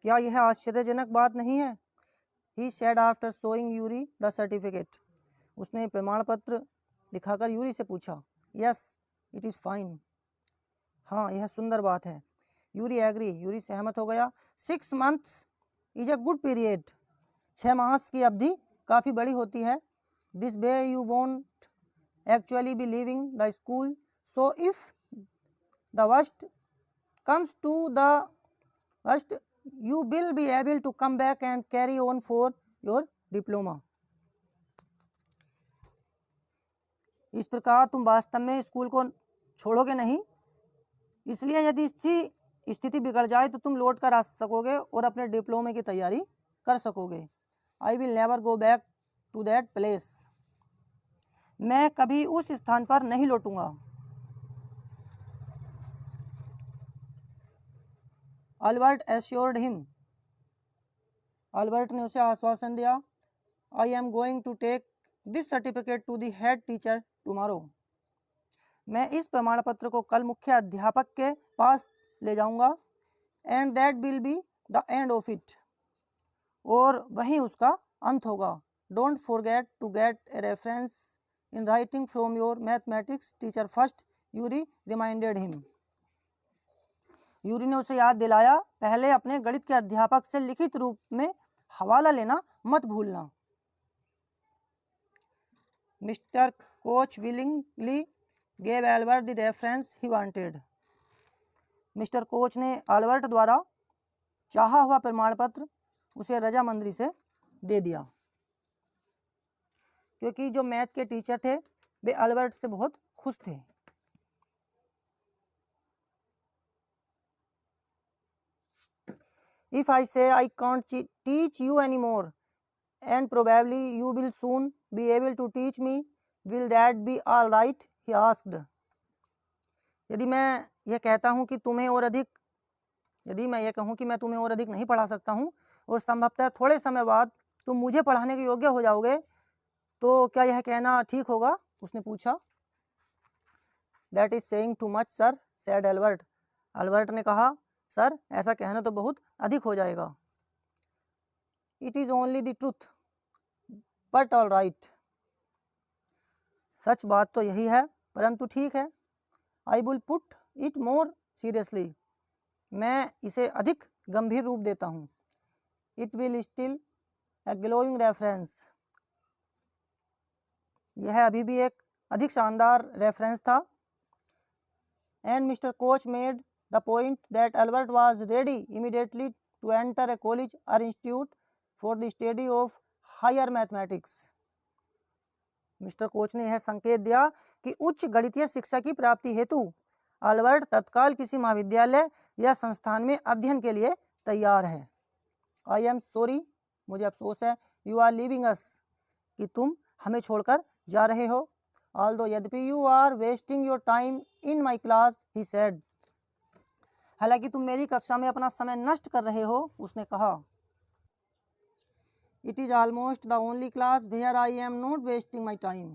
क्या यह आश्चर्यजनक बात नहीं है? He said after showing Yuri the certificate. उसने प्रमाण पत्र दिखाकर यूरी से पूछा। Yes it is fine. हाँ यह सुंदर बात है। Yuri agree. यूरी सहमत हो गया। 6 months is a good period. 6 मास की अवधि काफ़ी बड़ी होती है। This way you won't actually be leaving the school, so if the worst comes to the worst you will be able to come back and carry on for your diploma। इस प्रकार तुम वास्तव में स्कूल को छोड़ोगे नहीं, इसलिए यदि स्थिति बिगड़ जाए तो तुम लौट कर आ सकोगे और अपने डिप्लोमे की तैयारी कर सकोगे। I will never go back to that place. मैं कभी उस स्थान पर नहीं लौटूंगा। Albert assured him. अल्बर्ट ने उसे आश्वासन दिया। I am going to take this certificate to the head teacher tomorrow. मैं इस प्रमाण पत्र को कल मुख्य अध्यापक के पास ले जाऊंगा। And that will be the end of it. और वहीं उसका अंत होगा। Don't forget to get a reference in writing from your mathematics teacher first, Yuri reminded him. Yuri ने उसे याद दिलाया, पहले अपने गणित के अध्यापक से लिखित रूप में हवाला लेना मत भूलना। Mister coach willingly gave Albert the reference he wanted. Mister coach ने अल्बर्ट द्वारा चाहा हुआ प्रमाण पत्र उसे रजामंदी से दे दिया, क्योंकि जो मैथ के टीचर थे वे अल्बर्ट से बहुत खुश थे। If I say I can't teach you anymore and probably you will soon be able to teach me, will that be all right? He asked. यदि मैं यह कहूँ कि मैं तुम्हें और अधिक नहीं पढ़ा सकता हूँ और संभवतः थोड़े समय बाद तुम मुझे पढ़ाने के योग्य हो जाओगे, तो क्या यह कहना ठीक होगा? उसने पूछा। That is saying too much, sir, said Albert. Albert ने कहा, सर ऐसा कहना तो बहुत अधिक हो जाएगा। It is only the truth but all right. सच बात तो यही है, परंतु ठीक है। I will put it more seriously. मैं इसे अधिक गंभीर रूप देता हूँ। It will still a glowing reference. यह अभी भी एक अधिक शानदार रेफरेंस था। And mister Koch made the point that Albert was ready immediately to enter a college or institute for the study of higher mathematics। Mister coach ने यह संकेत दिया कि उच्च गणितीय शिक्षा की प्राप्ति हेतु अल्बर्ट तत्काल किसी महाविद्यालय या संस्थान में अध्ययन के लिए तैयार है। आई एम सॉरी, मुझे अफसोस है। यू आर लीविंग अस, कि तुम हमें छोड़कर जा रहे हो। ऑल्दो यद्यपि you are wasting your time in my class, he said. हालांकि तुम मेरी कक्षा में अपना समय नष्ट कर रहे हो, उसने कहा। It is almost the only class where I am not wasting my time.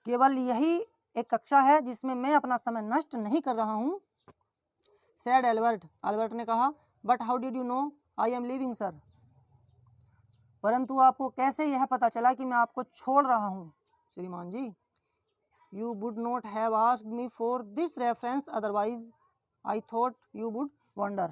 केवल यही एक कक्षा है जिसमें मैं अपना समय नष्ट नहीं कर रहा हूँ, सैड एल्बर्ट। अल्बर्ट ने कहा। But how did you know I am leaving sir. परंतु आपको कैसे यह पता चला कि मैं आपको छोड़ रहा हूँ श्रीमान जी। You would not have asked me for this reference otherwise. I thought you would wonder.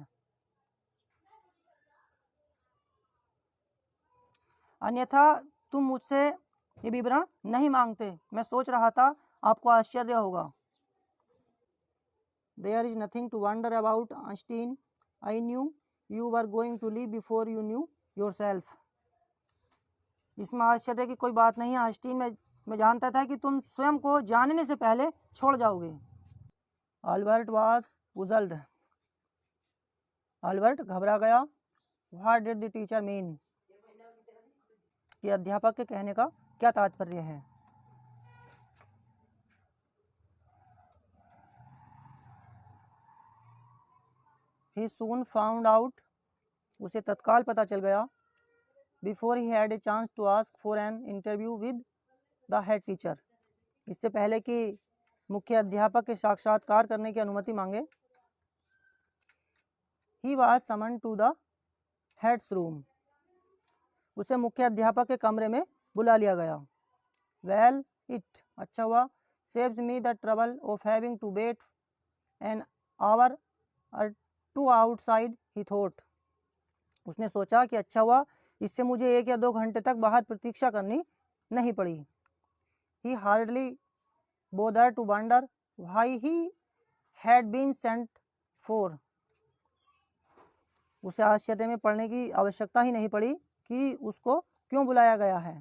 अन्यथा तुम मुझसे ये विवरण नहीं मांगते, मैं सोच रहा था आपको आश्चर्य होगा। There is nothing to wonder about, Einstein. I knew you were going to leave before you knew yourself. इसमें आश्चर्य की कोई बात नहीं है आइंस्टीन। मैं जानता था कि तुम स्वयं को जानने से पहले छोड़ जाओगे। Albert was पुजल्ड। अल्बर्ट घबरा गया। What did the teacher mean, कि अध्यापक के कहने का क्या तात्पर्य है। ही सून फाउंड आउट, उसे तत्काल पता चल गया। Before he had a chance to ask for an interview with the head teacher, इससे पहले कि मुख्य अध्यापक के साक्षात्कार करने की अनुमति मांगे। He was summon to the head's room, उसे मुख्य अध्यापक के कमरे में बुला लिया गया। वेल इट, अच्छा हुआ, saves me the trouble of having to wait an hour or two outside, he thought, उसने सोचा कि अच्छा हुआ, इससे मुझे 1 या 2 घंटे तक बाहर प्रतीक्षा करनी नहीं पड़ी। He hardly bother to wonder why he had been sent for, उसे आश्चर्य में पड़ने की आवश्यकता ही नहीं पड़ी कि उसको क्यों बुलाया गया है।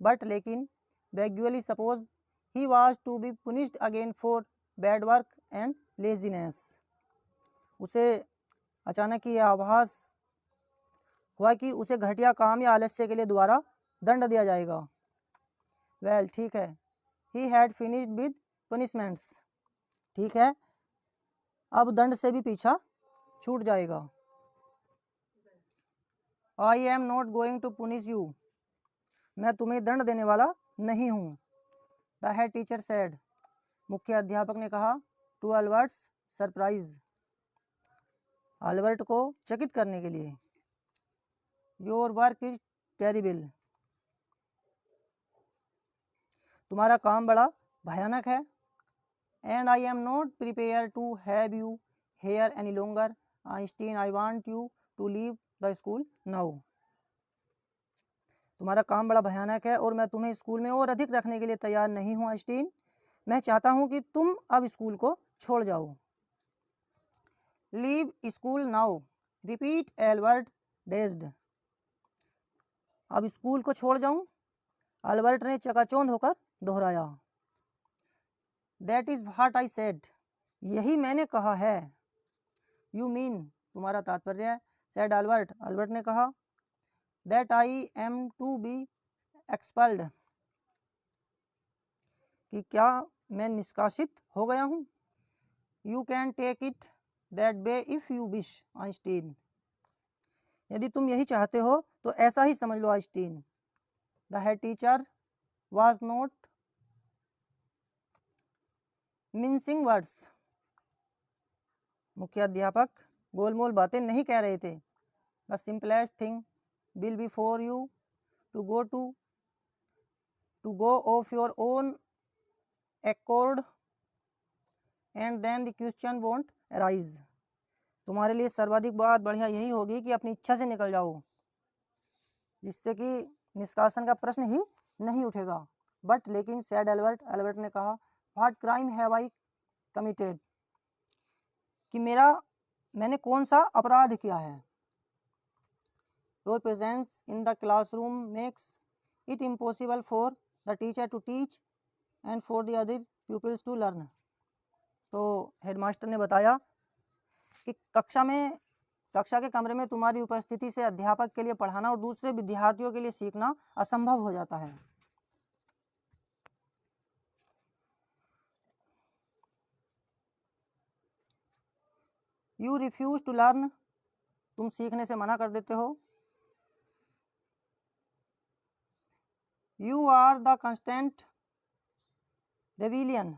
बट लेकिन vaguely suppose he was to be punished again for bad work and laziness, उसे अचानक ही आभास हुआ कि उसे घटिया काम या आलस्य के लिए दोबारा दंड दिया जाएगा। वेल ठीक है, he had finished with punishments, ठीक है, अब दंड से भी पीछा छूट जाएगा। I am not going to punish you, मैं तुम्हें दंड देने वाला नहीं हूँ। द हेड टीचर सेड, मुख्य अध्यापक ने कहा, टू अल्बर्ट्स सरप्राइज, अल्बर्ट को चकित करने के लिए। योर वर्क इज टेरिबल, तुम्हारा काम बड़ा भयानक है। And I am not prepare to have you here any longer Einstein, I want you to leave the school now, तुम्हारा काम बड़ा भयानक है और मैं तुम्हें स्कूल में और अधिक रखने के लिए तैयार नहीं हूँ आइंस्टीन, मैं चाहता हूँ कि तुम अब स्कूल को छोड़ जाओ। Leave school now, repeat Albert dazed, अब स्कूल को छोड़ जाऊं, अल्बर्ट ने चकाचौंध होकर दोहराया। That is what I said, यही मैंने कहा है। यू मीन, तुम्हारा तात्पर्य है, सेड अल्बर्ट, अल्बर्ट ने कहा, that I am to be expelled, कि क्या मैं निष्कासित हो गया हूँ। You can take it that way if you wish Einstein, यदि तुम यही चाहते हो तो ऐसा ही समझ लो Einstein. The head teacher was not mincing words, मुख्य अध्यापक गोलमोल बातें नहीं कह रहे थे। The simplest thing will be for you to go of your own accord and then the question won't arise, तुम्हारे लिए सर्वाधिक बात बढ़िया यही होगी कि अपनी इच्छा से निकल जाओ, जिससे कि निष्कासन का प्रश्न ही नहीं उठेगा। बट लेकिन सैड एल्बर्ट, एल्बर्ट ने कहा, what crime have I committed, कि मैंने कौन सा अपराध किया है। Your presence in the classroom makes it impossible for the teacher to teach and for the other peoples to learn, तो हेडमास्टर ने बताया कि कक्षा के कमरे में तुम्हारी उपस्थिति से अध्यापक के लिए पढ़ाना और दूसरे विद्यार्थियों के लिए सीखना असंभव हो जाता है। यू रिफ्यूज टू लर्न, तुम सीखने से मना कर देते हो। You are the constant rebellion,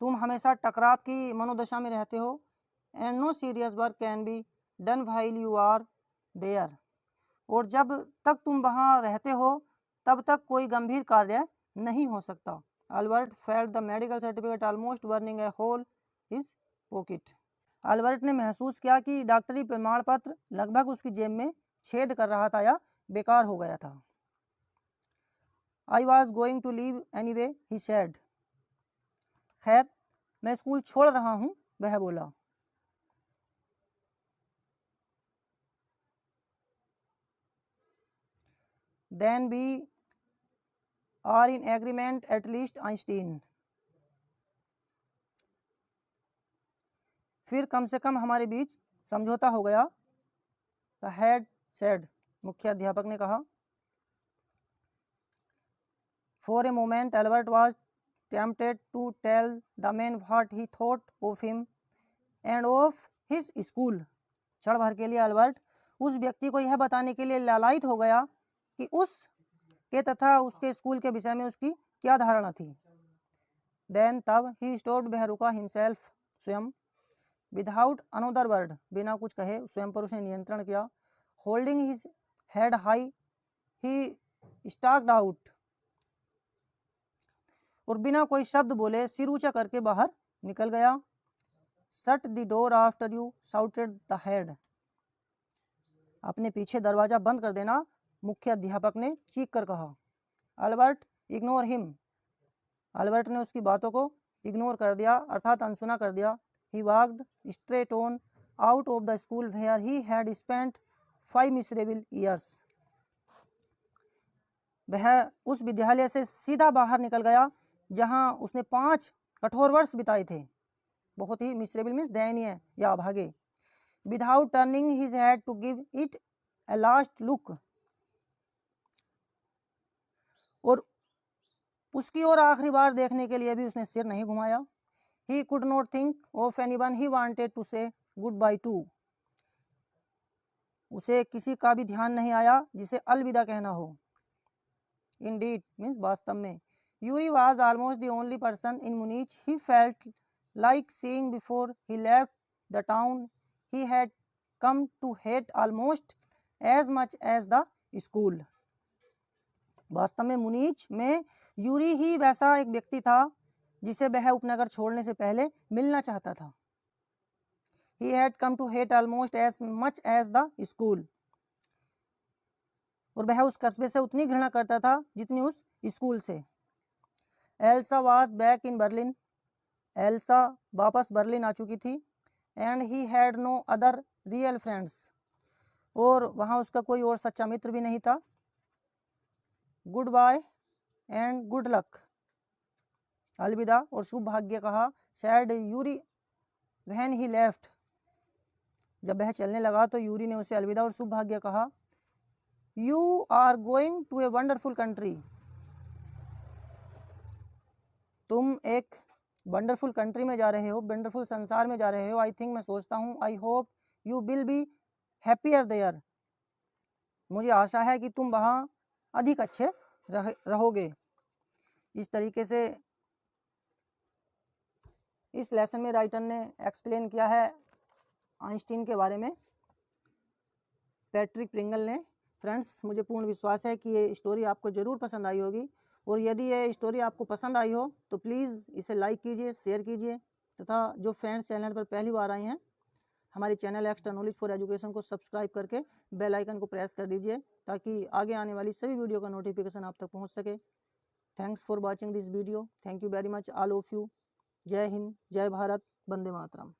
तुम हमेशा टकराव की मनोदशा में रहते हो। And no serious work can be done while you are there, और जब तक तुम वहाँ रहते हो तब तक कोई गंभीर कार्य नहीं हो सकता। Albert felt the medical certificate almost burning a hole his pocket, Albert ने महसूस किया कि डॉक्टरी प्रमाण पत्र लगभग उसकी जेब में छेद कर रहा था या बेकार हो गया था। I was going to leave anyway, he said, खैर मैं स्कूल छोड़ रहा हूँ, वह बोला। Then we are in agreement at least Einstein, फिर कम से कम हमारे बीच समझौता हो गया। द हेड सेड, मुख्य अध्यापक ने कहा। For a moment Albert was tempted to tell the man what he thought of him and of his school, क्षण भर के लिए अल्बर्ट उस व्यक्ति को यह बताने के लिए लालायित हो गया कि उसके तथा उसके स्कूल के विषय में उसकी क्या धारणा थी। देन तब ही स्टॉप्ड, वह रुका, हिमसेल्फ स्वयं, विदाउट अनदर वर्ड, बिना कुछ कहे स्वयं पर उसने नियंत्रण किया। होल्डिंग हिज हेड हाई ही स्टार्क्ड आउट, और बिना कोई शब्द बोले सिर ऊंचा करके बाहर निकल गया। Shut the door after you shouted the head, अपने पीछे दरवाजा बंद कर देना, मुख्य अध्यापक ने चीख कर कहा। अल्बर्ट इग्नोर हिम, अल्बर्ट ने उसकी बातों को इग्नोर कर दिया अर्थात अनसुना कर दिया। He walked straight on out of the school where he had spent 5 miserable years, वह उस विद्यालय से सीधा बाहर निकल गया जहां उसने 5 कठोर वर्ष बिताए थे। बहुत ही मिसरेबल मीन्स दयनीय या अभागे। Without turning his head to give it a last look, और उसकी ओर आखिरी बार देखने के लिए भी उसने सिर नहीं घुमाया। He could not think of anyone he wanted to say good bye to, उसे किसी का भी ध्यान नहीं आया जिसे अलविदा कहना हो। Indeed मीन्स वास्तव में। Yuri was almost the only person in Munich he felt like seeing before he left the town he had come to hate almost as much as the school। वास्तव में मुनीच में यूरी ही वैसा एक व्यक्ति था जिसे वह उपनगर छोड़ने से पहले मिलना चाहता था। He had come to hate almost as much as the school, और वह उस कस्बे से उतनी घृणा करता था जितनी उस स्कूल से। Elsa was back in Berlin, Elsa वापस बर्लिन आ चुकी थी। And he had no other real friends, और वहाँ उसका कोई और सच्चा मित्र भी नहीं था। Good bye and good luck, अलविदा और शुभ भाग्य कहा। Said Yuri when he left, जब वह चलने लगा तो यूरी ने उसे अलविदा और शुभ भाग्य कहा। You are going to a wonderful country, तुम एक वंडरफुल कंट्री में जा रहे हो, वंडरफुल संसार में जा रहे हो। आई थिंक मैं सोचता हूँ, I hope you will be happier there, मुझे आशा है कि तुम वहाँ अधिक अच्छे रहोगे। इस तरीके से इस लेसन में राइटर ने एक्सप्लेन किया है आइंस्टीन के बारे में, पैट्रिक प्रिंगल ने। फ्रेंड्स, मुझे पूर्ण विश्वास है कि ये स्टोरी आपको ज़रूर पसंद आई होगी, और यदि ये स्टोरी आपको पसंद आई हो तो प्लीज़ इसे लाइक कीजिए, शेयर कीजिए, तथा जो फ्रेंड्स चैनल पर पहली बार आए हैं हमारे channel extra knowledge for education को सब्सक्राइब करके बेल आइकन को प्रेस कर दीजिए ताकि आगे आने वाली सभी वीडियो का नोटिफिकेशन आप तक पहुंच सके। Thanks for watching this video, thank you very much all of you. जय हिंद, जय भारत, वंदे मातरम।